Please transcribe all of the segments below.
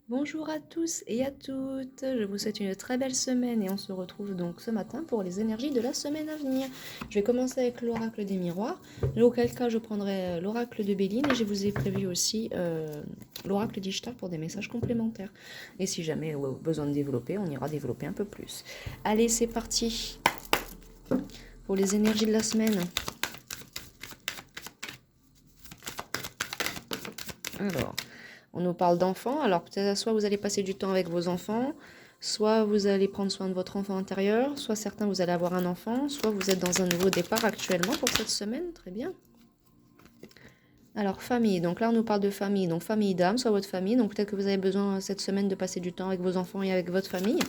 Bonjour à tous et à toutes, je vous souhaite une très belle semaine et on se retrouve donc ce matin pour les énergies de la semaine à venir. Je vais commencer avec l'oracle des miroirs, auquel cas je prendrai l'oracle de Béline et je vous ai prévu aussi l'oracle d'Ishtar pour des messages complémentaires. Et si jamais besoin de développer, on ira développer un peu plus. Allez, c'est parti pour les énergies de la semaine. Alors, on nous parle d'enfants, alors peut-être soit vous allez passer du temps avec vos enfants, soit vous allez prendre soin de votre enfant intérieur, soit certains vous allez avoir un enfant, soit vous êtes dans un nouveau départ actuellement pour cette semaine, très bien. Alors famille, donc là on nous parle de famille, donc famille d'âme, soit votre famille, donc peut-être que vous avez besoin cette semaine de passer du temps avec vos enfants et avec votre famille,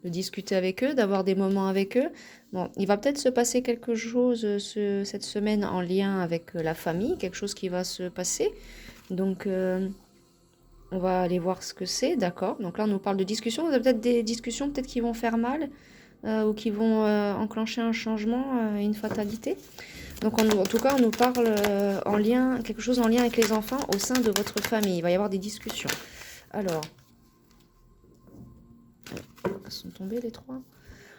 de discuter avec eux, d'avoir des moments avec eux. Bon, il va peut-être se passer quelque chose cette semaine en lien avec la famille, quelque chose qui va se passer, donc... on va aller voir ce que c'est, d'accord. Donc là, on nous parle de discussions. Vous avez peut-être des discussions peut-être qui vont faire mal ou qui vont enclencher un changement, une fatalité. Donc en tout cas, on nous parle en lien, quelque chose en lien avec les enfants au sein de votre famille. Il va y avoir des discussions. Alors, elles sont tombées les trois.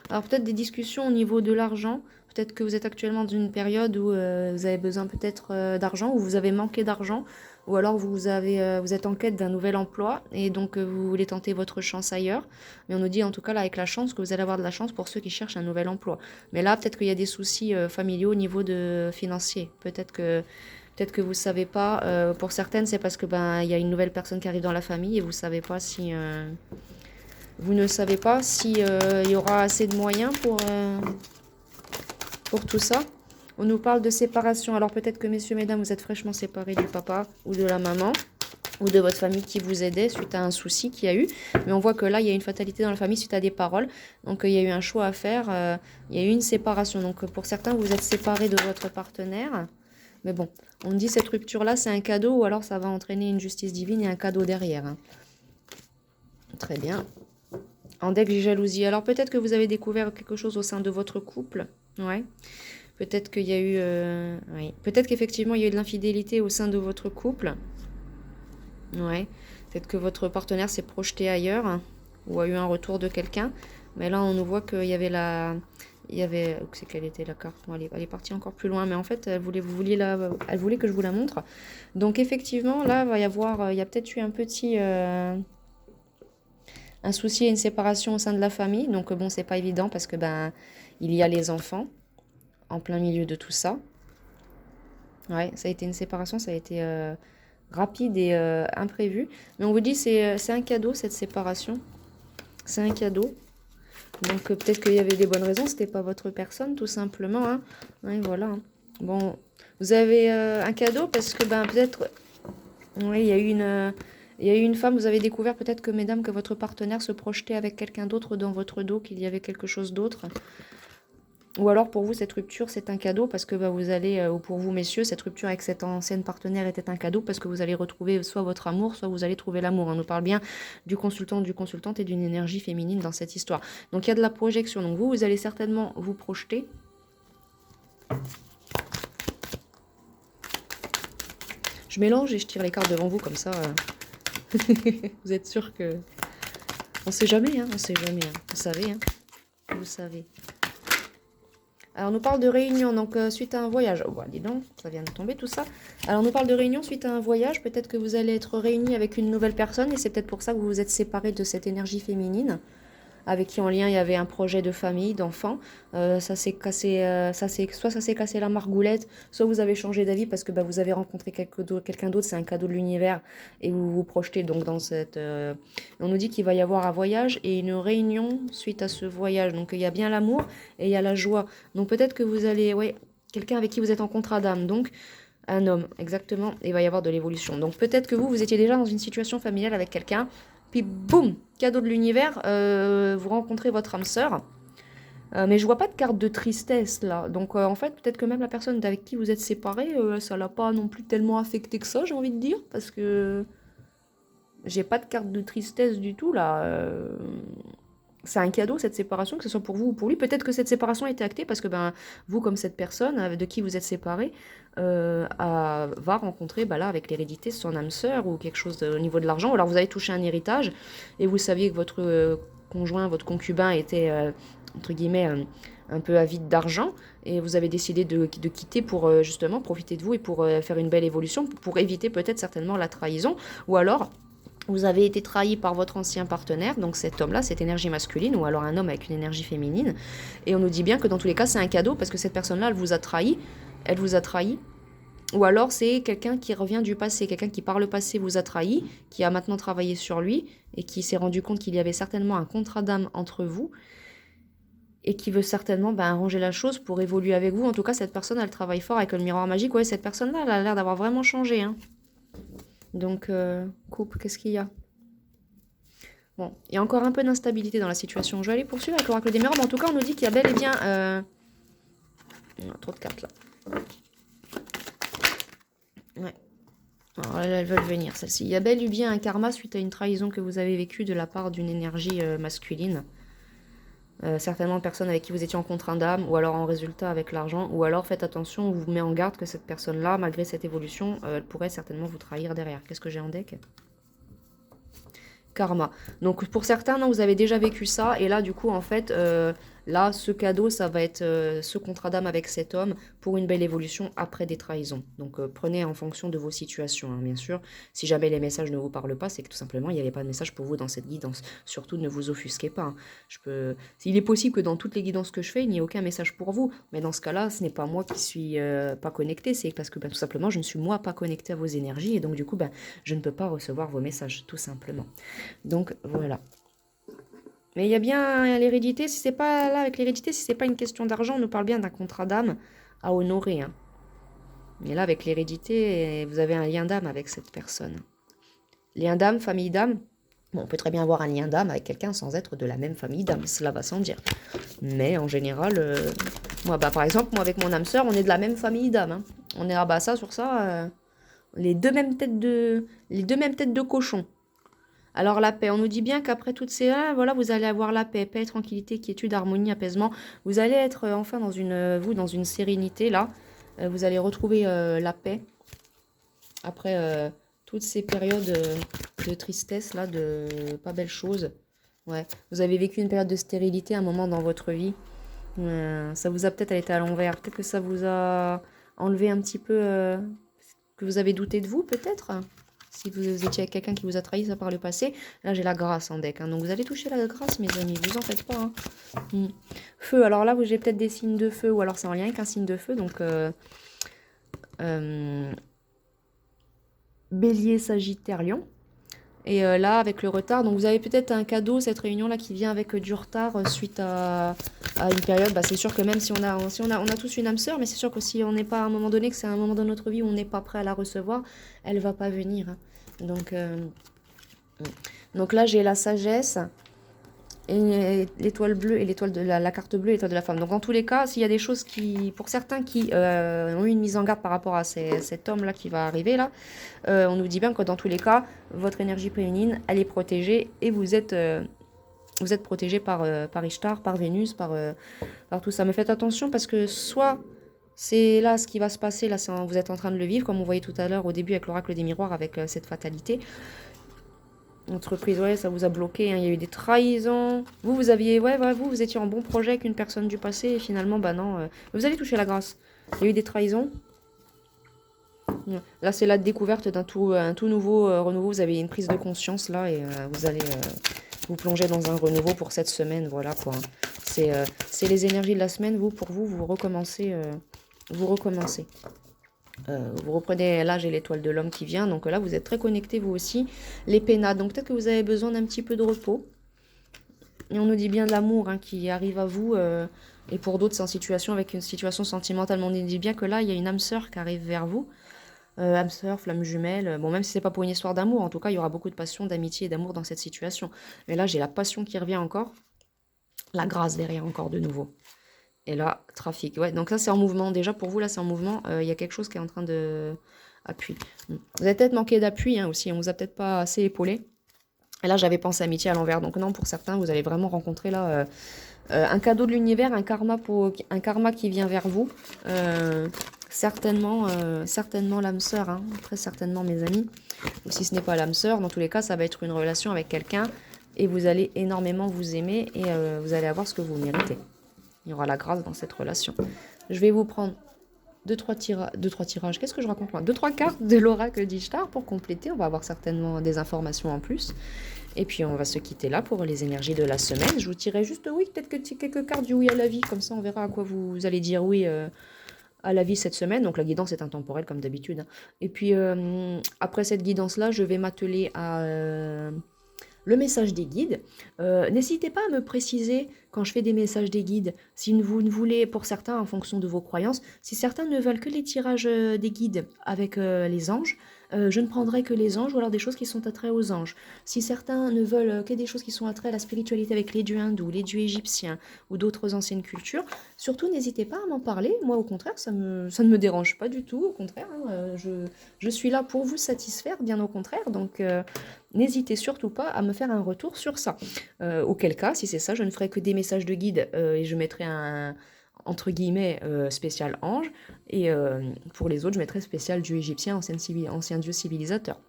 Alors peut-être des discussions au niveau de l'argent. Peut-être que vous êtes actuellement dans une période où vous avez besoin peut-être d'argent, ou vous avez manqué d'argent, ou alors vous êtes en quête d'un nouvel emploi et donc vous voulez tenter votre chance ailleurs. Mais on nous dit en tout cas là avec la chance que vous allez avoir de la chance pour ceux qui cherchent un nouvel emploi. Mais là peut-être qu'il y a des soucis familiaux au niveau de financier. Peut-être que vous savez pas. Pour certaines c'est parce que il y a une nouvelle personne qui arrive dans la famille et vous savez pas si vous ne savez pas si il y aura assez de moyens pour tout ça. On nous parle de séparation. Alors peut-être que messieurs, mesdames, vous êtes fraîchement séparés du papa ou de la maman ou de votre famille qui vous aidait suite à un souci qu'il y a eu. Mais on voit que là, il y a une fatalité dans la famille suite à des paroles. Donc il y a eu un choix à faire. Il y a eu une séparation. Donc pour certains, vous êtes séparés de votre partenaire. Mais bon, on dit cette rupture-là, c'est un cadeau ou alors ça va entraîner une justice divine et un cadeau derrière, hein. Très bien. En deck, j'ai jalousie. Alors peut-être que vous avez découvert quelque chose au sein de votre couple. Ouais. Peut-être qu'il y a eu... oui. Peut-être qu'effectivement, il y a eu de l'infidélité au sein de votre couple. Ouais. Peut-être que votre partenaire s'est projeté ailleurs, hein, ou a eu un retour de quelqu'un. Mais là, on nous voit qu'il y avait la... Il y avait... C'est quelle était la carte? Bon, elle est partie encore plus loin, mais en fait, elle voulait que je vous la montre. Donc effectivement, là, va y avoir... Il y a peut-être eu un petit... un souci et une séparation au sein de la famille. Donc bon, c'est pas évident parce que il y a les enfants en plein milieu de tout ça. Ouais, ça a été une séparation, ça a été rapide et imprévu. Mais on vous dit c'est un cadeau cette séparation. C'est un cadeau. Donc peut-être qu'il y avait des bonnes raisons, c'était pas votre personne tout simplement, hein. Ouais, voilà, hein. Bon, vous avez un cadeau parce que peut-être oui, il y a eu une femme, vous avez découvert peut-être que, mesdames, que votre partenaire se projetait avec quelqu'un d'autre dans votre dos, qu'il y avait quelque chose d'autre. Ou alors pour vous, cette rupture, c'est un cadeau parce que vous allez, ou pour vous, messieurs, cette rupture avec cette ancienne partenaire était un cadeau parce que vous allez retrouver soit votre amour, soit vous allez trouver l'amour. On nous parle bien du consultant, du consultante et d'une énergie féminine dans cette histoire. Donc il y a de la projection. Donc vous allez certainement vous projeter. Je mélange et je tire les cartes devant vous comme ça. Vous êtes sûr que... On sait jamais, hein, on sait jamais, hein. Vous savez, hein, vous savez. Alors, on nous parle de réunion, donc suite à un voyage. Oh, bah, dis donc, ça vient de tomber tout ça. Alors, on nous parle de réunion suite à un voyage. Peut-être que vous allez être réunis avec une nouvelle personne et c'est peut-être pour ça que vous vous êtes séparés de cette énergie féminine avec qui en lien il y avait un projet de famille, d'enfant. Ça s'est cassé, soit ça s'est cassé la margoulette, soit vous avez changé d'avis parce que vous avez rencontré quelqu'un d'autre, c'est un cadeau de l'univers et vous vous projetez donc dans cette... On nous dit qu'il va y avoir un voyage et une réunion suite à ce voyage. Donc il y a bien l'amour et il y a la joie. Donc peut-être que vous allez... Ouais, quelqu'un avec qui vous êtes en contrat d'âme. Donc un homme, exactement, et il va y avoir de l'évolution. Donc peut-être que vous étiez déjà dans une situation familiale avec quelqu'un, puis boum, cadeau de l'univers, vous rencontrez votre âme sœur. Mais je vois pas de carte de tristesse là. Donc en fait, peut-être que même la personne avec qui vous êtes séparés, ça l'a pas non plus tellement affecté que ça, j'ai envie de dire, parce que j'ai pas de carte de tristesse du tout là. c'est un cadeau, cette séparation, que ce soit pour vous ou pour lui. Peut-être que cette séparation a été actée parce que ben, vous, comme cette personne de qui vous êtes séparés, va rencontrer là, avec l'hérédité son âme sœur ou quelque chose au niveau de l'argent. Ou alors vous avez touché un héritage et vous saviez que votre conjoint, votre concubin était, entre guillemets, un peu avide d'argent et vous avez décidé de quitter pour justement profiter de vous et pour faire une belle évolution, pour éviter peut-être certainement la trahison. Ou alors vous avez été trahi par votre ancien partenaire, donc cet homme-là, cette énergie masculine, ou alors un homme avec une énergie féminine. Et on nous dit bien que dans tous les cas, c'est un cadeau parce que cette personne-là, elle vous a trahi. Ou alors c'est quelqu'un qui revient du passé, quelqu'un qui par le passé vous a trahi, qui a maintenant travaillé sur lui et qui s'est rendu compte qu'il y avait certainement un contrat d'âme entre vous et qui veut certainement arranger la chose pour évoluer avec vous. En tout cas, cette personne, elle travaille fort avec le miroir magique. Ouais, cette personne-là, elle a l'air d'avoir vraiment changé, hein. Donc, couple, qu'est-ce qu'il y a? Bon, il y a encore un peu d'instabilité dans la situation. Je vais aller poursuivre avec l'oracle des miroirs. Mais en tout cas, on nous dit qu'il y a bel et bien... Non, trop de cartes, là. Ouais. Alors là, elles veulent venir, celle-ci. Il y a bel et bien un karma suite à une trahison que vous avez vécue de la part d'une énergie masculine. Certainement personne avec qui vous étiez en contrat d'âme, ou alors en résultat avec l'argent, ou alors faites attention, on vous met en garde que cette personne-là, malgré cette évolution, elle pourrait certainement vous trahir derrière. Qu'est-ce que j'ai en deck? Karma. Donc pour certains, non, vous avez déjà vécu ça, et là du coup en fait, là ce cadeau, ça va être ce contrat d'âme avec cet homme pour une belle évolution après des trahisons. Donc prenez en fonction de vos situations, hein, bien sûr. Si jamais les messages ne vous parlent pas, c'est que tout simplement il n'y avait pas de message pour vous dans cette guidance. Surtout ne vous offusquez pas, hein. Il est possible que dans toutes les guidances que je fais, il n'y ait aucun message pour vous, mais dans ce cas-là, ce n'est pas moi qui suis pas connectée, c'est parce que tout simplement je ne suis moi pas connectée à vos énergies, et donc du coup je ne peux pas recevoir vos messages, tout simplement. Donc voilà. Mais il y a bien l'hérédité, si c'est pas là avec l'hérédité, si c'est pas une question d'argent, on nous parle bien d'un contrat d'âme à honorer, hein. Mais là avec l'hérédité, vous avez un lien d'âme avec cette personne. Lien d'âme, famille d'âme. Bon, on peut très bien avoir un lien d'âme avec quelqu'un sans être de la même famille d'âme, cela va sans dire. Mais en général, moi par exemple, moi avec mon âme sœur, on est de la même famille d'âme, hein. On est ça sur ça, les deux mêmes têtes de cochon. Alors la paix, on nous dit bien qu'après toutes ces... voilà, vous allez avoir la paix, paix, tranquillité, quiétude, harmonie, apaisement. Vous allez être enfin dans une sérénité, là. Vous allez retrouver la paix après toutes ces périodes de tristesse, là, de pas belles choses. Ouais, vous avez vécu une période de stérilité à un moment dans votre vie. Ça vous a peut-être été à l'envers. Peut-être que ça vous a enlevé un petit peu... que vous avez douté de vous, peut-être. Si vous étiez avec quelqu'un qui vous a trahi ça par le passé, là j'ai la grâce en deck, hein. Donc vous allez toucher la grâce, mes amis, vous en faites pas, hein. Feu, alors là j'ai peut-être des signes de feu, ou alors c'est en lien avec un signe de feu, donc Bélier, Sagittaire, Lion. Et là, avec le retard, donc vous avez peut-être un cadeau, cette réunion-là, qui vient avec du retard suite à une période. C'est sûr que même si on a tous une âme sœur, mais c'est sûr que si on n'est pas à un moment donné, que c'est un moment de notre vie où on n'est pas prêt à la recevoir, elle va pas venir, hein. Donc là, j'ai la sagesse et l'étoile bleue et l'étoile de la carte bleue et l'étoile de la femme. Donc, dans tous les cas, s'il y a des choses pour certains qui ont eu une mise en garde par rapport à cet homme-là qui va arriver, là, on nous dit bien que dans tous les cas, votre énergie féminine, elle est protégée et vous êtes protégé par Ishtar, par Vénus, par tout ça. Mais faites attention parce que soit c'est là ce qui va se passer, là, vous êtes en train de le vivre, comme on voyait tout à l'heure au début avec l'oracle des miroirs, avec cette fatalité. Entreprise, ouais, ça vous a bloqué, hein. Il y a eu des trahisons. Vous aviez, vous étiez en bon projet avec une personne du passé et finalement, non. Vous allez toucher la grâce. Il y a eu des trahisons. Là, c'est la découverte d'un un tout nouveau renouveau. Vous avez une prise de conscience là et vous allez vous plonger dans un renouveau pour cette semaine. Voilà quoi. C'est les énergies de la semaine. Pour vous, vous recommencez. Vous reprenez, là j'ai l'étoile de l'homme qui vient, donc là vous êtes très connectés vous aussi, les pénats, donc peut-être que vous avez besoin d'un petit peu de repos, et on nous dit bien de l'amour, hein, qui arrive à vous, et pour d'autres c'est en situation avec une situation sentimentale, mais on nous dit bien que là il y a une âme sœur qui arrive vers vous, âme sœur, flamme jumelle, bon même si c'est pas pour une histoire d'amour, en tout cas il y aura beaucoup de passion, d'amitié et d'amour dans cette situation, mais là j'ai la passion qui revient encore, la grâce derrière encore de nouveau. Et là, trafic. Ouais, donc ça, c'est en mouvement. Déjà, pour vous, là, c'est en mouvement. Il y a quelque chose qui est en train de... Appui. Vous avez peut-être manqué d'appui, hein, aussi. On vous a peut-être pas assez épaulé. Et là, j'avais pensé amitié à l'envers. Donc non, pour certains, vous allez vraiment rencontrer là un cadeau de l'univers, un karma qui vient vers vous. Certainement l'âme sœur, hein, très certainement mes amis. Ou si ce n'est pas l'âme sœur, dans tous les cas, ça va être une relation avec quelqu'un et vous allez énormément vous aimer et vous allez avoir ce que vous méritez. Il y aura la grâce dans cette relation. Je vais vous prendre deux, trois tirages. Qu'est-ce que je raconte moi? Deux, trois cartes de l'oracle d'Ishtar pour compléter. On va avoir certainement des informations en plus. Et puis on va se quitter là pour les énergies de la semaine. Je vous tirerai juste oui, peut-être que quelques cartes du oui à la vie. Comme ça, on verra à quoi vous allez dire oui à la vie cette semaine. Donc la guidance est intemporelle comme d'habitude, hein. Et puis après cette guidance-là, je vais m'atteler à le message des guides. N'hésitez pas à me préciser quand je fais des messages des guides, si vous ne voulez, pour certains, en fonction de vos croyances, si certains ne veulent que les tirages des guides avec les anges, je ne prendrai que les anges ou alors des choses qui sont attraits aux anges. Si certains ne veulent que des choses qui sont attraits à la spiritualité avec les dieux hindous, les dieux égyptiens ou d'autres anciennes cultures, surtout n'hésitez pas à m'en parler. Moi, au contraire, ça ne me dérange pas du tout. Au contraire, hein, je suis là pour vous satisfaire, bien au contraire. Donc, n'hésitez surtout pas à me faire un retour sur ça. Auquel cas, si c'est ça, je ne ferai que des messages de guide et je mettrai un entre guillemets spécial ange et pour les autres je mettrai spécial dieu égyptien, ancien dieu civilisateur.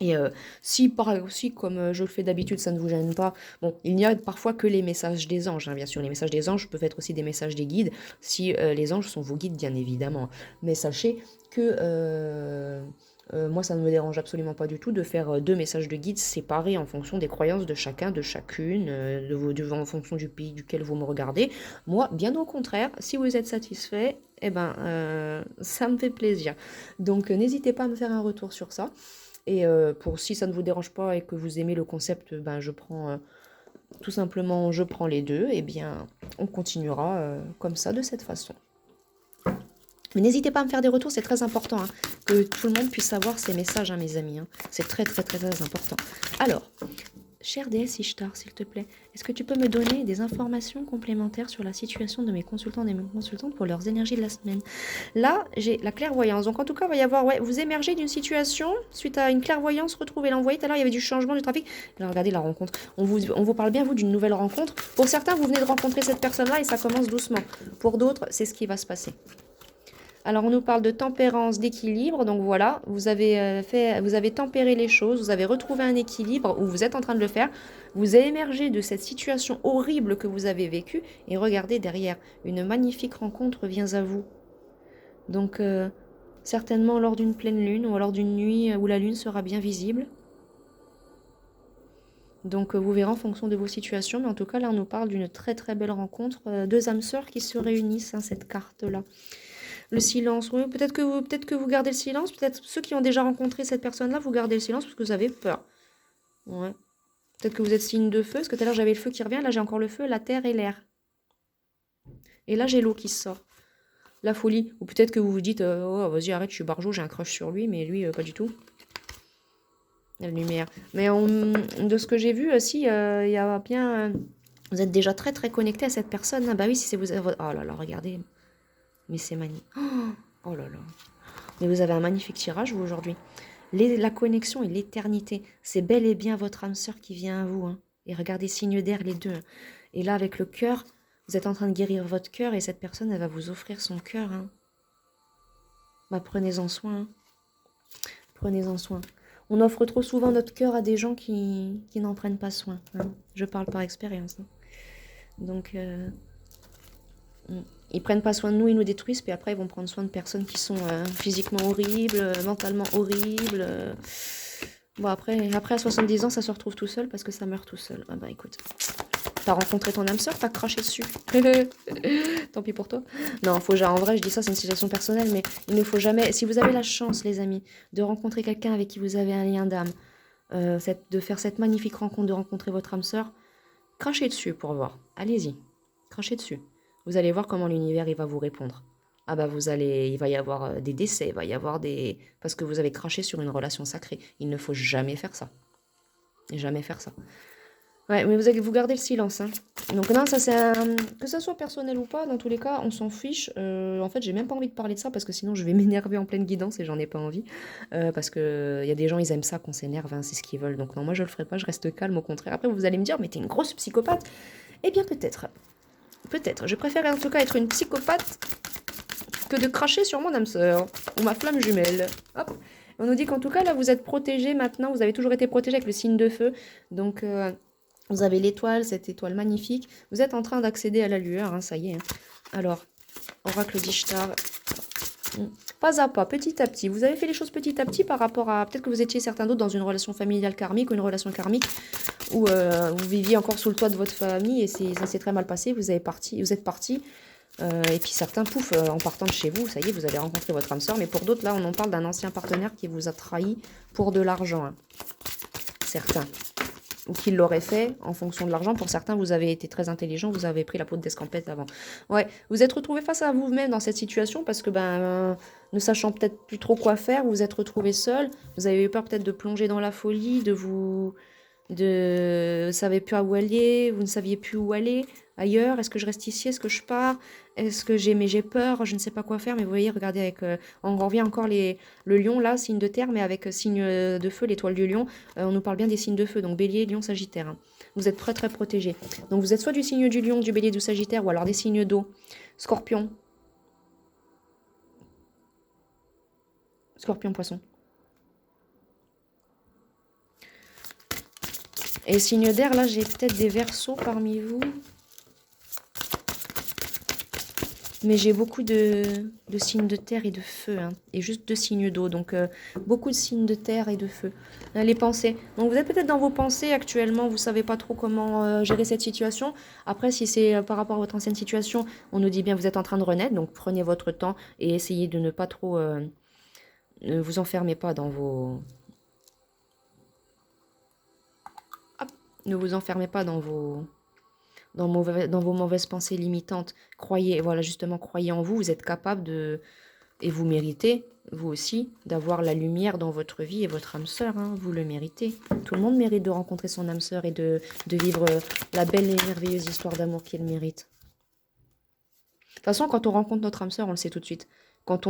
Et si comme je le fais d'habitude, ça ne vous gêne pas, bon, il n'y a parfois que les messages des anges, hein, bien sûr. Les messages des anges peuvent être aussi des messages des guides, si les anges sont vos guides, bien évidemment. Mais sachez que moi, ça ne me dérange absolument pas du tout de faire deux messages de guide séparés en fonction des croyances de chacun, de chacune, en fonction du pays duquel vous me regardez. Moi, bien au contraire, si vous êtes satisfait, eh ben, ça me fait plaisir. Donc, n'hésitez pas à me faire un retour sur ça. Et pour si ça ne vous dérange pas et que vous aimez le concept, ben je prends tout simplement je prends les deux, et bien on continuera comme ça de cette façon. Mais n'hésitez pas à me faire des retours, c'est très important hein, que tout le monde puisse savoir ces messages, hein, mes amis. Hein. C'est très très très très important. Alors, chère déesse Ishtar, s'il te plaît, est-ce que tu peux me donner des informations complémentaires sur la situation de mes consultants et mes consultantes pour leurs énergies de la semaine? Là, j'ai la clairvoyance. Donc, en tout cas, il va y avoir, ouais, vous émergez d'une situation suite à une clairvoyance retrouvée. Là, vous voyez, tout à l'heure, il y avait du changement du trafic. Là, regardez la rencontre. On vous parle bien, vous, d'une nouvelle rencontre. Pour certains, vous venez de rencontrer cette personne-là et ça commence doucement. Pour d'autres, c'est ce qui va se passer. Alors, on nous parle de tempérance, d'équilibre. Donc voilà, vous avez tempéré les choses, vous avez retrouvé un équilibre, ou vous êtes en train de le faire. Vous avez émergé de cette situation horrible que vous avez vécue. Et regardez derrière, une magnifique rencontre vient à vous. Donc, certainement lors d'une pleine lune, ou alors d'une nuit où la lune sera bien visible. Donc, vous verrez en fonction de vos situations. Mais en tout cas, là, on nous parle d'une très très belle rencontre. Deux âmes sœurs qui se réunissent, hein, cette carte-là. Le silence, oui, peut-être que vous gardez le silence, peut-être ceux qui ont déjà rencontré cette personne-là, vous gardez le silence parce que vous avez peur. Ouais. Peut-être que vous êtes signe de feu, parce que tout à l'heure j'avais le feu qui revient, là j'ai encore le feu, la terre et l'air. Et là j'ai l'eau qui sort. La folie. Ou peut-être que vous vous dites, oh vas-y arrête, je suis barjot, j'ai un crush sur lui, mais lui pas du tout. La lumière. Mais de ce que j'ai vu aussi, il y a bien... vous êtes déjà très très connecté à cette personne. Ah bah oui, si c'est vous... Oh là là, regardez. Mais c'est magnifique. Oh là là. Mais vous avez un magnifique tirage, vous, aujourd'hui. La connexion et l'éternité. C'est bel et bien votre âme sœur qui vient à vous. Hein. Et regardez, signe d'air, les deux. Hein. Et là, avec le cœur, vous êtes en train de guérir votre cœur et cette personne, elle va vous offrir son cœur. Hein. Bah, prenez-en soin. Hein. Prenez-en soin. On offre trop souvent notre cœur à des gens qui n'en prennent pas soin. Hein. Je parle par expérience. Hein. Donc... Ils prennent pas soin de nous, ils nous détruisent, puis après ils vont prendre soin de personnes qui sont physiquement horribles, mentalement horribles. Bon après à 70 ans ça se retrouve tout seul parce que ça meurt tout seul. Ah bah écoute, t'as rencontré ton âme sœur, t'as craché dessus. Tant pis pour toi. Non, en vrai je dis ça, c'est une situation personnelle, mais il ne faut jamais, si vous avez la chance les amis, de rencontrer quelqu'un avec qui vous avez un lien d'âme, de faire cette magnifique rencontre, de rencontrer votre âme sœur, crachez dessus pour voir. Allez-y, crachez dessus. Vous allez voir comment l'univers il va vous répondre. Ah bah il va y avoir des décès, il va y avoir des... Parce que vous avez craché sur une relation sacrée. Il ne faut jamais faire ça. Jamais faire ça. Ouais, mais vous gardez le silence, hein. Donc non, ça c'est un... Que ça soit personnel ou pas, dans tous les cas, on s'en fiche. En fait, j'ai même pas envie de parler de ça parce que sinon je vais m'énerver en pleine guidance et j'en ai pas envie. Parce que il y a des gens, ils aiment ça qu'on s'énerve, hein, c'est ce qu'ils veulent. Donc non, moi je le ferai pas, je reste calme au contraire. Après, vous allez me dire, mais t'es une grosse psychopathe. Eh bien peut-être. Peut-être. Je préfère en tout cas être une psychopathe que de cracher sur mon âme sœur ou ma flamme jumelle. Hop. On nous dit qu'en tout cas, là, vous êtes protégé maintenant. Vous avez toujours été protégé avec le signe de feu. Donc... vous avez l'étoile, cette étoile magnifique. Vous êtes en train d'accéder à la lueur, hein, ça y est. Hein. Alors, oracle d'Ishtar. Pas à pas, petit à petit. Vous avez fait les choses petit à petit par rapport à... Peut-être que vous étiez certains d'autres dans une relation familiale karmique ou une relation karmique où vous viviez encore sous le toit de votre famille et ça s'est très mal passé. Vous êtes parti. Et puis certains, pouf, en partant de chez vous, ça y est, vous avez rencontré votre âme sœur. Mais pour d'autres, là, on en parle d'un ancien partenaire qui vous a trahi pour de l'argent. Hein. Certains. Ou qu'il l'aurait fait en fonction de l'argent. Pour certains, vous avez été très intelligent, vous avez pris la peau d'escampette avant. Ouais, vous êtes retrouvé face à vous-même dans cette situation parce que, ne sachant peut-être plus trop quoi faire, vous vous êtes retrouvé seul. Vous avez eu peur peut-être de plonger dans la folie, vous ne savez plus où aller, vous ne saviez plus où aller ailleurs. Est-ce que je reste ici? Est-ce que je pars? Est-ce que j'ai peur? Je ne sais pas quoi faire. Mais vous voyez, regardez, on revient encore le lion là, signe de terre, mais avec signe de feu, l'étoile du lion. On nous parle bien des signes de feu, donc bélier, lion, sagittaire. Hein. Vous êtes très très protégés. Donc vous êtes soit du signe du lion, du bélier, du sagittaire, ou alors des signes d'eau. Scorpion. Scorpion, poisson. Et signe d'air, là, j'ai peut-être des verseaux parmi vous. Mais j'ai beaucoup de signes de terre et de feu, hein, et juste 2 signes d'eau. Donc, beaucoup de signes de terre et de feu. Les pensées. Donc, vous êtes peut-être dans vos pensées actuellement. Vous ne savez pas trop comment gérer cette situation. Après, si c'est par rapport à votre ancienne situation, on nous dit bien vous êtes en train de renaître. Donc, prenez votre temps et essayez de ne pas trop... ne vous enfermez pas dans vos... Hop, ne vous enfermez pas dans vos... Dans vos mauvaises pensées limitantes. Croyez, voilà, justement, croyez en vous. Vous êtes capable de... Et vous méritez, vous aussi, d'avoir la lumière dans votre vie et votre âme sœur. Hein, vous le méritez. Tout le monde mérite de rencontrer son âme sœur et de vivre la belle et merveilleuse histoire d'amour qu'il mérite. De toute façon, quand on rencontre notre âme sœur, on le sait tout de suite. Quand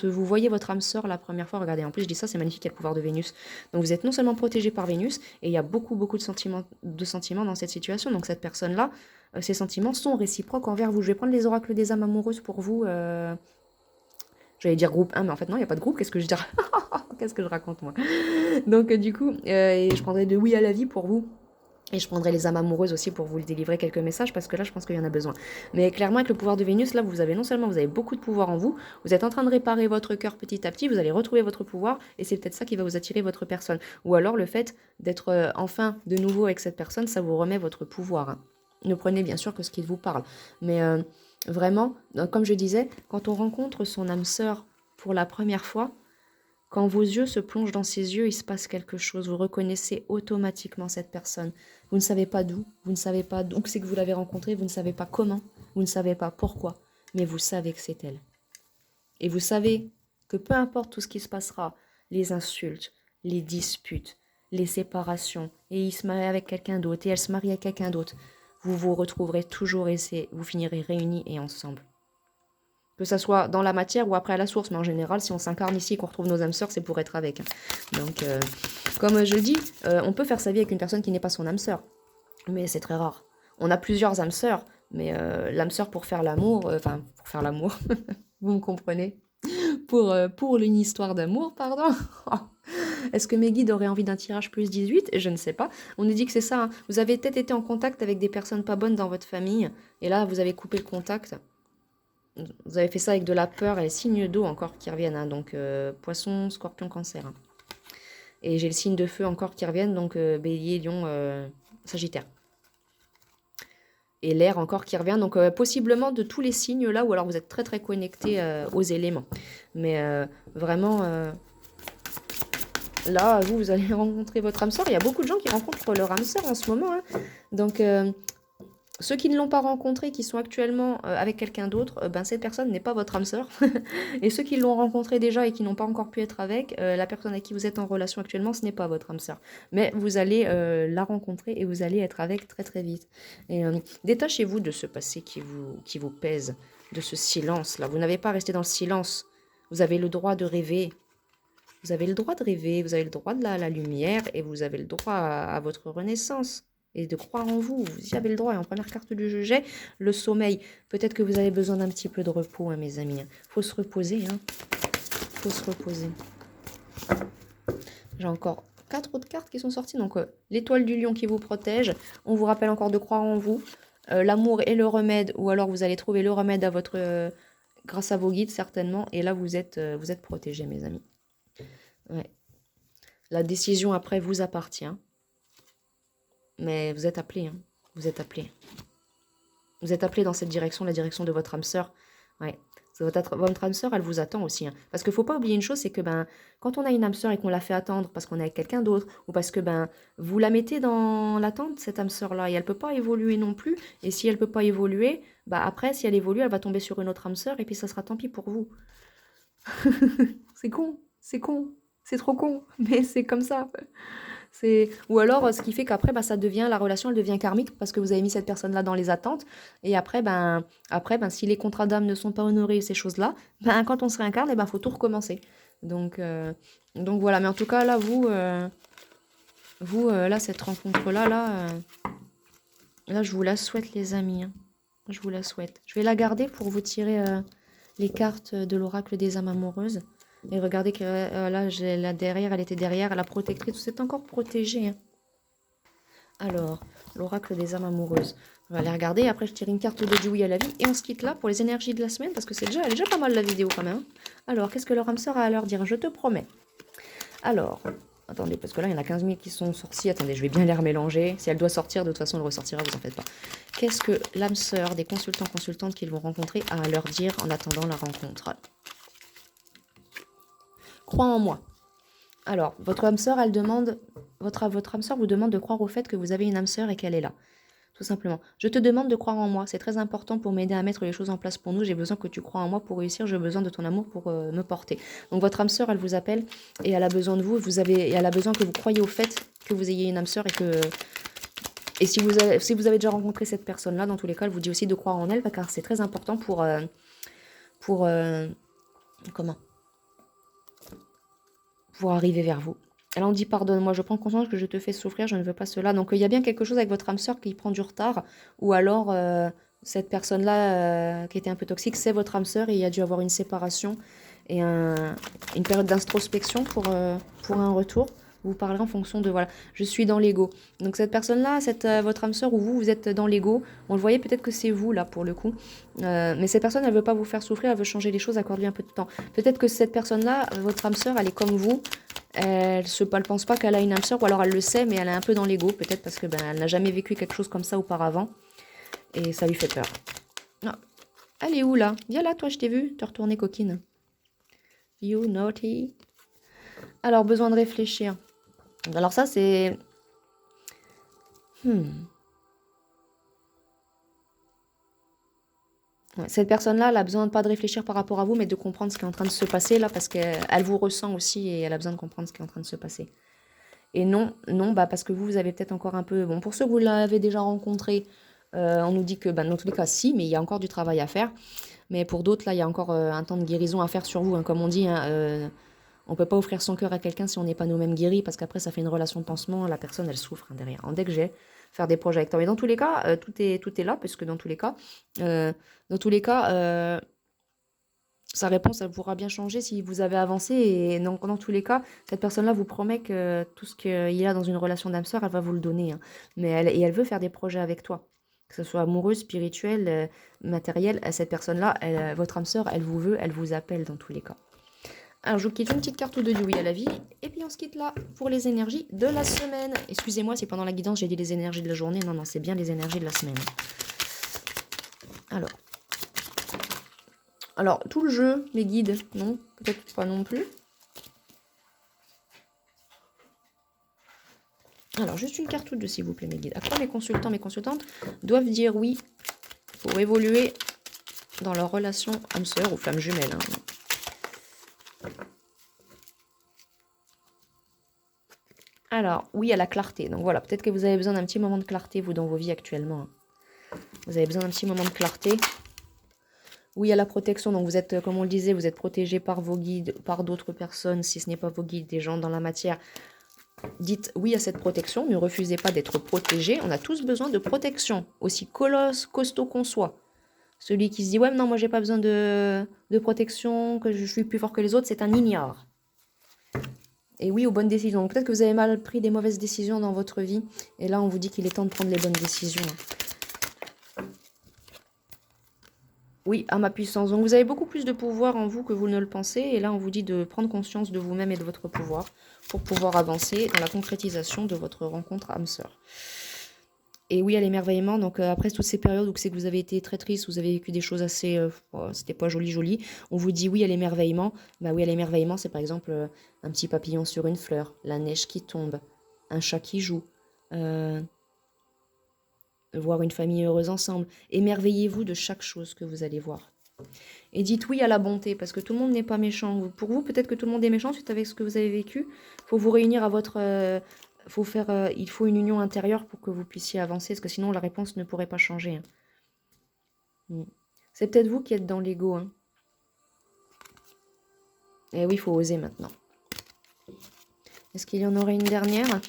vous voyez votre âme sœur la première fois, regardez, en plus je dis ça, c'est magnifique, il y a le pouvoir de Vénus. Donc vous êtes non seulement protégé par Vénus, et il y a beaucoup de sentiments dans cette situation. Donc cette personne-là, ses sentiments sont réciproques envers vous. Je vais prendre les oracles des âmes amoureuses pour vous. J'allais dire groupe 1, mais en fait non, il n'y a pas de groupe, qu'est-ce que je dis? Qu'est-ce que je raconte moi? Donc du coup, et je prendrai de oui à la vie pour vous. Et je prendrai les âmes amoureuses aussi pour vous délivrer quelques messages parce que là, je pense qu'il y en a besoin. Mais clairement, avec le pouvoir de Vénus, là, vous avez non seulement vous avez beaucoup de pouvoir en vous, vous êtes en train de réparer votre cœur petit à petit, vous allez retrouver votre pouvoir et c'est peut-être ça qui va vous attirer votre personne. Ou alors le fait d'être enfin de nouveau avec cette personne, ça vous remet votre pouvoir. Hein. Ne prenez bien sûr que ce qui vous parle. Mais vraiment, comme je disais, quand on rencontre son âme sœur pour la première fois, quand vos yeux se plongent dans ses yeux, il se passe quelque chose. Vous reconnaissez automatiquement cette personne. Vous ne savez pas d'où, vous ne savez pas d'où c'est que vous l'avez rencontrée, vous ne savez pas comment, vous ne savez pas pourquoi, mais vous savez que c'est elle. Et vous savez que peu importe tout ce qui se passera, les insultes, les disputes, les séparations, et il se marie avec quelqu'un d'autre, et elle se marie avec quelqu'un d'autre, vous vous retrouverez toujours et vous finirez réunis et ensemble. Que ça soit dans la matière ou après à la source, mais en général, si on s'incarne ici et qu'on retrouve nos âmes sœurs, c'est pour être avec. Hein. Donc, comme je dis, on peut faire sa vie avec une personne qui n'est pas son âme sœur, mais c'est très rare. On a plusieurs âmes sœurs, mais l'âme sœur pour faire l'amour, pour faire l'amour, vous me comprenez, pour une histoire d'amour, pardon. Est-ce que mes guides auraient envie d'un tirage plus 18? Je ne sais pas. On nous dit que c'est ça. Hein. Vous avez peut-être été en contact avec des personnes pas bonnes dans votre famille, et là, vous avez coupé le contact. Vous avez fait ça avec de la peur et les signes d'eau encore qui reviennent. Hein, donc, poisson, scorpion, cancer. Hein. Et j'ai le signe de feu encore qui reviennent. Donc, bélier, lion, sagittaire. Et l'air encore qui revient. Donc, possiblement de tous les signes là. Ou alors vous êtes très très connecté aux éléments. Mais vraiment, là, vous allez rencontrer votre âme sœur. Il y a beaucoup de gens qui rencontrent leur âme sœur en ce moment. Hein. Donc... Ceux qui ne l'ont pas rencontré, qui sont actuellement avec quelqu'un d'autre, ben cette personne n'est pas votre âme sœur. Et ceux qui l'ont rencontré déjà et qui n'ont pas encore pu être avec, la personne avec qui vous êtes en relation actuellement, ce n'est pas votre âme sœur. Mais vous allez la rencontrer et vous allez être avec très très vite. Et détachez-vous de ce passé qui vous pèse, de ce silence-là. Vous n'avez pas à rester dans le silence. Vous avez le droit de rêver. Vous avez le droit de rêver, vous avez le droit de la lumière et vous avez le droit à votre renaissance et de croire en vous. Vous y avez le droit. Et en première carte du jeu, j'ai le sommeil. Peut-être que vous avez besoin d'un petit peu de repos, hein, mes amis. Faut se reposer. Faut se reposer. J'ai encore 4 autres cartes qui sont sorties. Donc, l'étoile du lion qui vous protège. On vous rappelle encore de croire en vous. L'amour est le remède. Ou alors, vous allez trouver le remède à votre... grâce à vos guides, certainement. Et là, vous êtes protégés, mes amis. Ouais. La décision, après, vous appartient. Mais vous êtes appelés, hein. Vous êtes appelés. Vous êtes appelés dans cette direction, la direction de votre âme sœur. Ouais. Votre âme sœur, elle vous attend aussi, hein. Parce qu'il ne faut pas oublier une chose, c'est que quand on a une âme sœur et qu'on la fait attendre parce qu'on est avec quelqu'un d'autre, ou parce que vous la mettez dans l'attente, cette âme sœur-là, et elle ne peut pas évoluer non plus. Et si elle ne peut pas évoluer, après, si elle évolue, elle va tomber sur une autre âme sœur, et puis ça sera tant pis pour vous. C'est con, c'est con, c'est trop con, mais c'est comme ça. Ou alors, ce qui fait qu'après, ça devient, la relation, elle devient karmique parce que vous avez mis cette personne-là dans les attentes. Et après, si les contrats d'âme ne sont pas honorés, ces choses-là, quand on se réincarne, il faut tout recommencer. Donc voilà. Mais en tout cas, là, là, cette rencontre-là, là, je vous la souhaite, les amis, hein. Je vous la souhaite. Je vais la garder pour vous tirer les cartes de l'oracle des âmes amoureuses. Et regardez que là, là derrière, elle était derrière, la protectrice, c'est encore protégé, hein. Alors, l'oracle des âmes amoureuses. On va aller regarder. Après, je tire une carte de oui à la vie. Et on se quitte là pour les énergies de la semaine, parce que elle est déjà pas mal la vidéo quand même. Alors, qu'est-ce que leur âme sœur a à leur dire? Je te promets. Alors, attendez, parce que là, il y en a 15 000 qui sont sortis. Attendez, je vais bien les remélanger. Si elle doit sortir, de toute façon, elle ressortira, vous en faites pas. Qu'est-ce que l'âme sœur des consultants-consultantes qu'ils vont rencontrer a à leur dire en attendant la rencontre? Crois en moi. Alors, votre âme sœur, elle demande, votre âme sœur vous demande de croire au fait que vous avez une âme sœur et qu'elle est là. Tout simplement. Je te demande de croire en moi. C'est très important pour m'aider à mettre les choses en place pour nous. J'ai besoin que tu crois en moi pour réussir. J'ai besoin de ton amour pour me porter. Donc, votre âme sœur, elle vous appelle et elle a besoin de vous. Et elle a besoin que vous croyiez au fait que vous ayez une âme sœur et si vous avez déjà rencontré cette personne-là, dans tous les cas, elle vous dit aussi de croire en elle, car c'est très important pour arriver vers vous. Alors on dit pardonne-moi, je prends conscience que je te fais souffrir, je ne veux pas cela. Donc il y a bien quelque chose avec votre âme sœur qui prend du retard, ou alors cette personne-là qui était un peu toxique, c'est votre âme sœur et il y a dû avoir une séparation et une période d'introspection pour un retour. Vous parlerez en fonction de, voilà, je suis dans l'ego. Donc cette personne-là, votre âme sœur ou vous êtes dans l'ego, on le voyait peut-être que c'est vous là pour le coup. Mais cette personne, elle veut pas vous faire souffrir, elle veut changer les choses, accorde-lui un peu de temps. Peut-être que cette personne-là, votre âme sœur, elle est comme vous, elle pense pas qu'elle a une âme sœur, ou alors elle le sait, mais elle est un peu dans l'ego, peut-être parce que elle n'a jamais vécu quelque chose comme ça auparavant, et ça lui fait peur. Ah. Elle est où là? Viens là, toi, je t'ai vu, te retourner coquine. You naughty. Alors, besoin de réfléchir. Alors ça, c'est... Ouais, cette personne-là, elle a besoin de pas de réfléchir par rapport à vous, mais de comprendre ce qui est en train de se passer là, parce qu'elle vous ressent aussi et elle a besoin de comprendre ce qui est en train de se passer. Et non, parce que vous avez peut-être encore un peu... Bon, pour ceux que vous l'avez déjà rencontré, on nous dit que dans tous les cas, si, mais il y a encore du travail à faire. Mais pour d'autres, là, il y a encore un temps de guérison à faire sur vous, hein, comme on dit, hein, on ne peut pas offrir son cœur à quelqu'un si on n'est pas nous-mêmes guéris, parce qu'après, ça fait une relation de pansement, la personne, elle souffre, hein, derrière. En dès que j'ai, faire des projets avec toi. Mais dans tous les cas, tout est là, parce que dans tous les cas, sa réponse, elle pourra bien changer si vous avez avancé. Et dans tous les cas, cette personne-là vous promet que tout ce qu'il y a dans une relation d'âme sœur, elle va vous le donner, hein. Mais elle veut faire des projets avec toi. Que ce soit amoureux, spirituel, matériel, cette personne-là, votre âme sœur, elle vous veut, elle vous appelle dans tous les cas. Alors, je vous quitte une petite carte de oui à la vie. Et puis, on se quitte là pour les énergies de la semaine. Excusez-moi si pendant la guidance, j'ai dit les énergies de la journée. Non, c'est bien les énergies de la semaine. Alors, tout le jeu, les guides, non, peut-être pas non plus. Alors, juste une carte ou deux, s'il vous plaît, mes guides. À quoi mes consultants, mes consultantes doivent dire oui pour évoluer dans leur relation âme-sœur ou flamme jumelle, hein. Alors, oui à la clarté. Donc voilà, peut-être que vous avez besoin d'un petit moment de clarté, vous, dans vos vies actuellement, hein. Vous avez besoin d'un petit moment de clarté. Oui à la protection. Donc vous êtes, comme on le disait, vous êtes protégé par vos guides, par d'autres personnes, si ce n'est pas vos guides, des gens dans la matière. Dites oui à cette protection, ne refusez pas d'être protégé. On a tous besoin de protection, aussi colosse, costaud qu'on soit. Celui qui se dit, ouais, non, moi j'ai pas besoin de protection, que je suis plus fort que les autres, c'est un ignare. Et oui aux bonnes décisions. Peut-être que vous avez mal pris des mauvaises décisions dans votre vie. Et là, on vous dit qu'il est temps de prendre les bonnes décisions. Oui, à ma puissance. Donc vous avez beaucoup plus de pouvoir en vous que vous ne le pensez. Et là, on vous dit de prendre conscience de vous-même et de votre pouvoir pour pouvoir avancer dans la concrétisation de votre rencontre âme-sœur. Et oui à l'émerveillement. Donc après toutes ces périodes où c'est que vous avez été très triste, vous avez vécu des choses assez... c'était pas joli. On vous dit oui à l'émerveillement. Bah oui à l'émerveillement, c'est par exemple un petit papillon sur une fleur, la neige qui tombe, un chat qui joue, voir une famille heureuse ensemble. Émerveillez-vous de chaque chose que vous allez voir. Et dites oui à la bonté, parce que tout le monde n'est pas méchant. Pour vous, peut-être que tout le monde est méchant suite avec ce que vous avez vécu. Il faut vous réunir à votre... il faut une union intérieure pour que vous puissiez avancer, parce que sinon la réponse ne pourrait pas changer, hein. C'est peut-être vous qui êtes dans l'ego, hein. Et oui, il faut oser maintenant. Est-ce qu'il y en aurait une dernière ?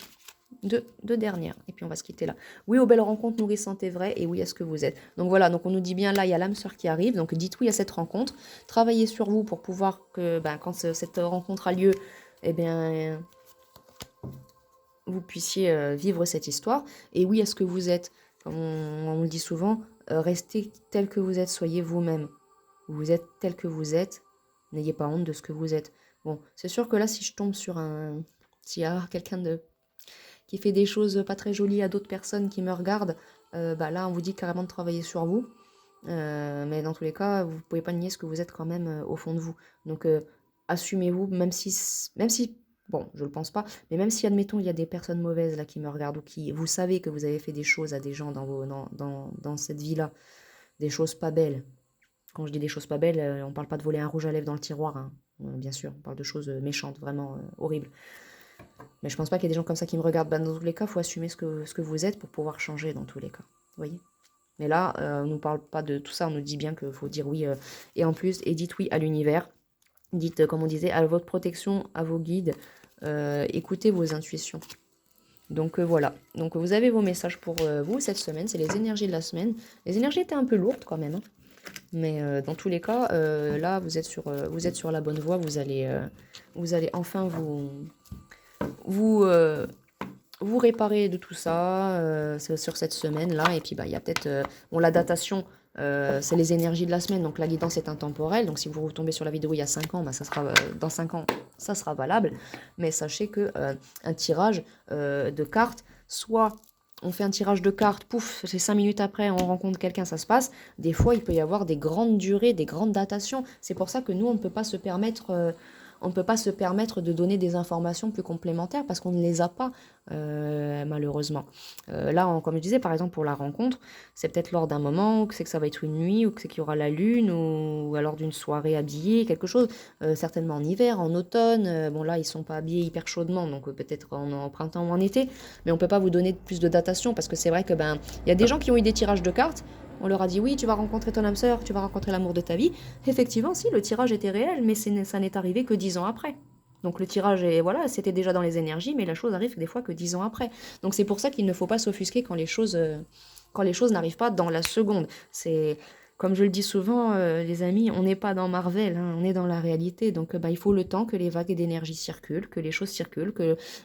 Deux dernières, et puis on va se quitter là. Oui aux belles rencontres nourrissantes et vraies, et oui à ce que vous êtes. Donc voilà, donc on nous dit bien là, il y a l'âme sœur qui arrive, donc dites oui à cette rencontre, travaillez sur vous pour pouvoir que, quand cette rencontre a lieu, eh bien, vous puissiez vivre cette histoire, et oui à ce que vous êtes. Comme on le dit souvent, restez tel que vous êtes, soyez vous-même. Vous êtes tel que vous êtes, n'ayez pas honte de ce que vous êtes. Bon, c'est sûr que là, si je tombe sur s'il y a quelqu'un qui fait des choses pas très jolies à d'autres personnes qui me regardent, là, on vous dit carrément de travailler sur vous. Mais dans tous les cas, vous ne pouvez pas nier ce que vous êtes quand même au fond de vous. Donc, assumez-vous, même si, bon, je le pense pas, mais même si, admettons, il y a des personnes mauvaises là qui me regardent ou qui, vous savez que vous avez fait des choses à des gens dans cette vie-là, des choses pas belles. Quand je dis des choses pas belles, on parle pas de voler un rouge à lèvres dans le tiroir, hein. Bien sûr, on parle de choses méchantes, vraiment horribles. Mais je pense pas qu'il y ait des gens comme ça qui me regardent. Dans tous les cas, il faut assumer ce que vous êtes pour pouvoir changer dans tous les cas. Vous voyez ? Mais là, on ne nous parle pas de tout ça, on nous dit bien qu'il faut dire oui. Et en plus, et dites oui à l'univers. Dites, comme on disait, à votre protection, à vos guides. Écoutez vos intuitions. Donc voilà. Donc vous avez vos messages pour vous cette semaine. C'est les énergies de la semaine. Les énergies étaient un peu lourdes quand même, hein. Mais dans tous les cas, là, vous êtes sur la bonne voie. Vous allez enfin vous réparer de tout ça sur cette semaine-là. Et puis, il y a peut-être... la datation, c'est les énergies de la semaine. Donc, la guidance est intemporelle. Donc, si vous retombez sur la vidéo il y a 5 ans, ça sera, dans 5 ans, ça sera valable. Mais sachez que un tirage de cartes, soit... On fait un tirage de cartes, pouf, c'est 5 minutes après, on rencontre quelqu'un, ça se passe. Des fois, il peut y avoir des grandes durées, des grandes datations. C'est pour ça que nous, on ne peut pas se permettre... de donner des informations plus complémentaires parce qu'on ne les a pas, malheureusement. Là, comme je disais, par exemple, pour la rencontre, c'est peut-être lors d'un moment, ou que c'est que ça va être une nuit, ou que c'est qu'il y aura la lune, ou alors d'une soirée habillée, quelque chose. Certainement en hiver, en automne. Bon, là, ils sont pas habillés hyper chaudement, donc peut-être en printemps ou en été. Mais on peut pas vous donner plus de datation parce que c'est vrai que, il y a des gens qui ont eu des tirages de cartes. On leur a dit oui, tu vas rencontrer ton âme sœur, tu vas rencontrer l'amour de ta vie. Effectivement, si, le tirage était réel, mais ça n'est arrivé que 10 ans après. Donc le tirage, c'était déjà dans les énergies, mais la chose arrive des fois que 10 ans après. Donc c'est pour ça qu'il ne faut pas s'offusquer quand les choses n'arrivent pas dans la seconde. C'est, comme je le dis souvent, les amis, on n'est pas dans Marvel, hein, on est dans la réalité. Donc il faut le temps que les vagues d'énergie circulent, que les choses circulent,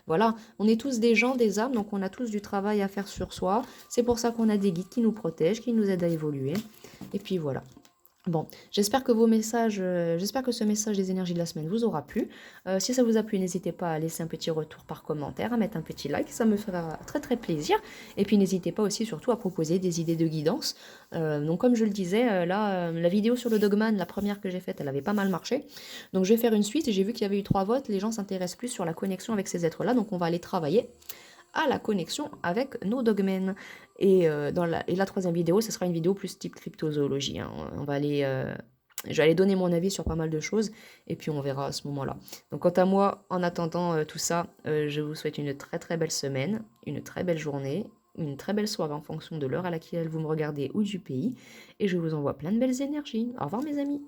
voilà, on est tous des gens, des âmes, donc on a tous du travail à faire sur soi. C'est pour ça qu'on a des guides qui nous protègent, qui nous aident à évoluer. Et puis voilà. Bon, j'espère que ce message des énergies de la semaine vous aura plu. Si ça vous a plu, n'hésitez pas à laisser un petit retour par commentaire, à mettre un petit like, ça me fera très très plaisir. Et puis n'hésitez pas aussi surtout à proposer des idées de guidance. Donc comme je le disais, la vidéo sur le Dogman, la première que j'ai faite, elle avait pas mal marché. Donc je vais faire une suite et j'ai vu qu'il y avait eu 3 votes, les gens s'intéressent plus sur la connexion avec ces êtres-là, donc on va aller travailler à la connexion avec nos dogmen. Et, et la troisième vidéo, ce sera une vidéo plus type cryptozoologie, hein. On va aller, je vais aller donner mon avis sur pas mal de choses, et puis on verra à ce moment-là. Donc quant à moi, en attendant tout ça, je vous souhaite une très très belle semaine, une très belle journée, une très belle soirée en fonction de l'heure à laquelle vous me regardez ou du pays, et je vous envoie plein de belles énergies. Au revoir mes amis.